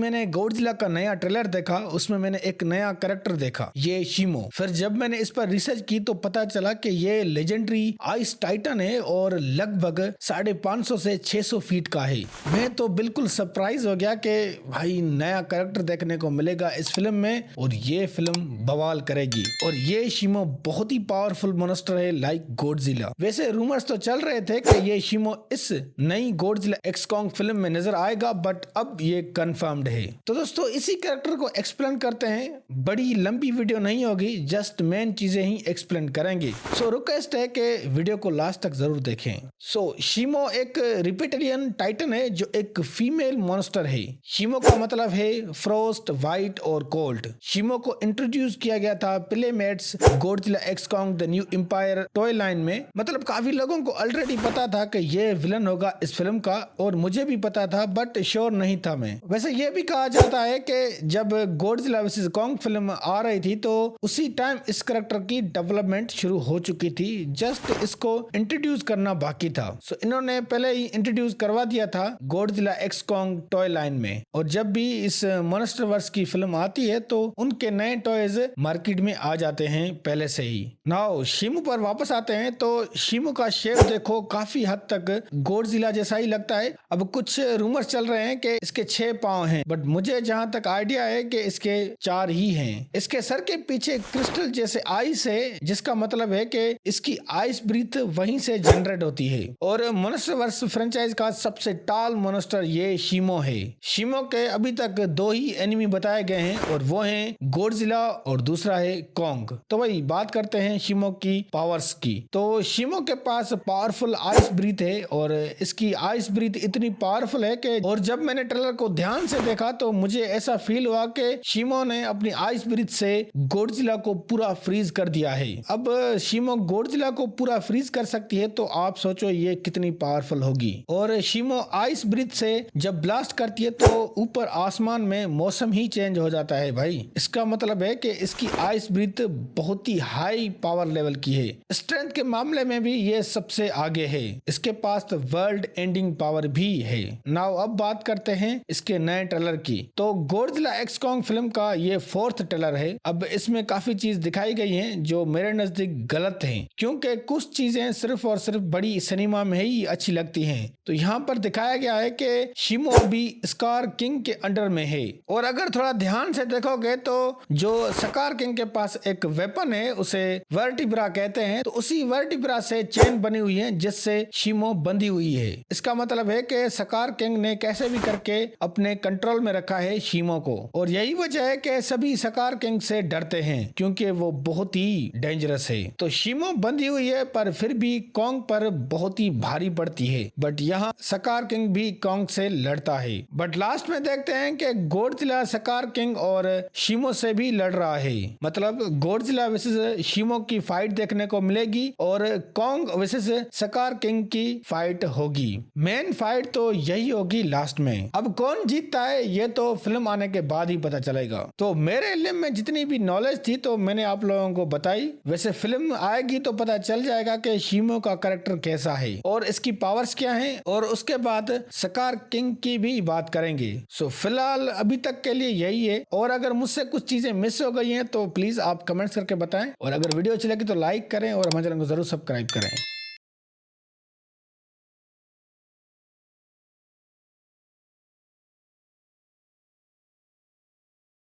मैंने गॉडजिला का नया ट्रेलर देखा, उसमें मैंने एक नया कैरेक्टर देखा, ये शिमो। फिर जब मैंने इस पर रिसर्च की तो पता चला कि ये लेजेंडरी आइस टाइटन है और लगभग 550 से 600 फीट का है। मैं तो बिल्कुल सरप्राइज हो गया कि भाई नया कैरेक्टर देखने को मिलेगा इस फिल्म में और ये फिल्म बवाल करेगी। और ये शिमो बहुत ही पावरफुल मॉन्स्टर है लाइक गॉडजिला। वैसे रूमर्स तो चल रहे थे कि ये शिमो इस नई गॉडजिला एक्स कॉन्ग फिल्म में नजर आएगा, बट अब ये कंफर्म्ड है। तो दोस्तों इसी कैरेक्टर को एक्सप्लेन करते हैं। बड़ी लंबी वीडियो नहीं होगी, जस्ट मेन चीजें ही एक्सप्लेन करेंगे। सो रिक्वेस्ट है कि वीडियो को लास्ट तक जरूर देखें। सो शिमो एक रिपेटेरियन टाइटन है जो एक फीमेल मॉन्स्टर है। शिमो का मतलब है फ्रोस्ट, वाइट और कोल्ड। शिमो को इंट्रोड्यूस किया गया था Playmates Godzilla X Kong the new empire toy line में। मतलब काफी लोगों को ऑलरेडी पता था कि ये विलन होगा इस फिल्म का, और मुझे भी पता था बट श्योर नहीं था मैं। वैसे ये भी कहा जाता है कि जब गॉडजिला वर्सेस कॉन्ग फिल्म आ रही थी तो उसी टाइम इस कैरेक्टर की डेवलपमेंट शुरू हो चुकी थी, जस्ट इसको इंट्रोड्यूस करना बाकी था। सो इन्होंने पहले ही इंट्रोड्यूस करवा दिया था Godzilla X Kong toy line में। और जब भी इस मॉन्स्टरवर्स की फिल्म आती है तो उनके नए टॉयज मार्केट में आ जाते हैं पहले से ही। नाउ शिमो पर वापस आते हैं तो शिमो का शेप देखो काफी हद तक गॉडजिला जैसा ही लगता है। अब कुछ रूमर्स चल रहे हैं कि इसके 6 पांव हैं, बट मुझे जहां तक आइडिया है कि इसके 4 ही हैं। इसके सर के पीछे क्रिस्टल जैसे आइस है, जिसका मतलब है कि इसकी आइस ब्रीथ वहीं से जनरेट होती है। और मॉन्स्टरवर्स फ्रेंचाइज का सबसे टॉल मॉन्स्टर ये शिमो है। शिमो के अभी तक 2 ही एनिमी बताए गए हैं और वो हैं गॉडजिला और दूसरा है कॉन्ग। तो भाई बात करते हैं शिमो की पावर्स की। तो शिमो के पास पावरफुल आइस ब्रीथ है और इसकी आइस ब्रीथ इतनी पावरफुल है कि, और जब मैंने ट्रेलर को ध्यान से देखा तो मुझे ऐसा फील हुआ कि शिमो ने अपनी आइस ब्रीथ से गॉडजिला को पूरा फ्रीज कर दिया है। अब शिमो गॉडजिला को पूरा फ्रीज कर सकती है तो आप सोचो ये कितनी पावरफुल होगी। और शिमो आइस ब्रीथ से जब ब्लास्ट करती है तो ऊपर आसमान में मौसम ही चेंज हो जाता है भाई। इसका मतलब है कि इसकी आइस ब्रीथ बहुत ही हाई पावर लेवल की है। स्ट्रेंथ के मामले में भी ये सबसे आगे है। इसके पास तो वर्ल्ड एंडिंग पावर भी है। नाउ अब बात करते हैं इसके नए ट्रेलर की। तो गॉडजिला एक्स कॉन्ग फिल्म का ये 4th ट्रेलर है। अब इसमें काफी चीज दिखाई गई हैं जो मेरे नजदीक गलत हैं, क्योंकि कुछ चीजें सिर्फ और सिर्फ बड़ी सिनेमा में ही अच्छी लगती हैं। तो यहाँ पर दिखाया गया है कि शिमो भी स्कार किंग के अंडर में है। और अगर थोड़ा ध्यान से देखोगे तो जो स्कार किंग के पास एक वेपन है उसे वर्टिब्रा कहते हैं। तो उसी वर्टिब्रा से चेन बनी हुई है जिससे शिमो बंधी हुई है। इसका मतलब है कि स्कार किंग ने कैसे भी करके अपने कंट्रोल में रखा है शिमो को। और यही वजह है कि सभी स्कार किंग से डरते हैं, क्योंकि वो बहुत ही डेंजरस है। तो शिमो बंधी हुई है पर फिर भी कॉन्ग पर बहुत ही भारी पड़ती है। बट यहाँ स्कार किंग भी कॉन्ग से लड़ता है। बट लास्ट में देखते हैं कि गॉडजिला स्कार किंग और शिमो से भी लड़ रहा है। मतलब गॉडजिला वर्सेस शिमो की फाइट देखने को मिलेगी और कॉन्ग वर्सेस स्कार किंग की फाइट होगी। मेन फाइट तो यही होगी लास्ट में। अब कौन जीतता है ये तो फिल्म आने के बाद ही पता चलेगा। तो मेरे इल्म में जितनी भी नॉलेज थी तो मैंने आप लोगों को बताई। वैसे फिल्म आएगी तो पता चल जाएगा कि शिमो का कैरेक्टर कैसा है और इसकी पावर्स क्या हैं, और उसके बाद स्कार किंग की भी बात करेंगे। सो फिलहाल अभी तक के लिए यही है। और अगर मुझसे कुछ चीजें मिस हो गई हैं तो प्लीज आप कमेंट्स करके बताएं। और अगर वीडियो अच्छी लगी तो लाइक करें और हमारे चैनल को जरूर सब्सक्राइब करें।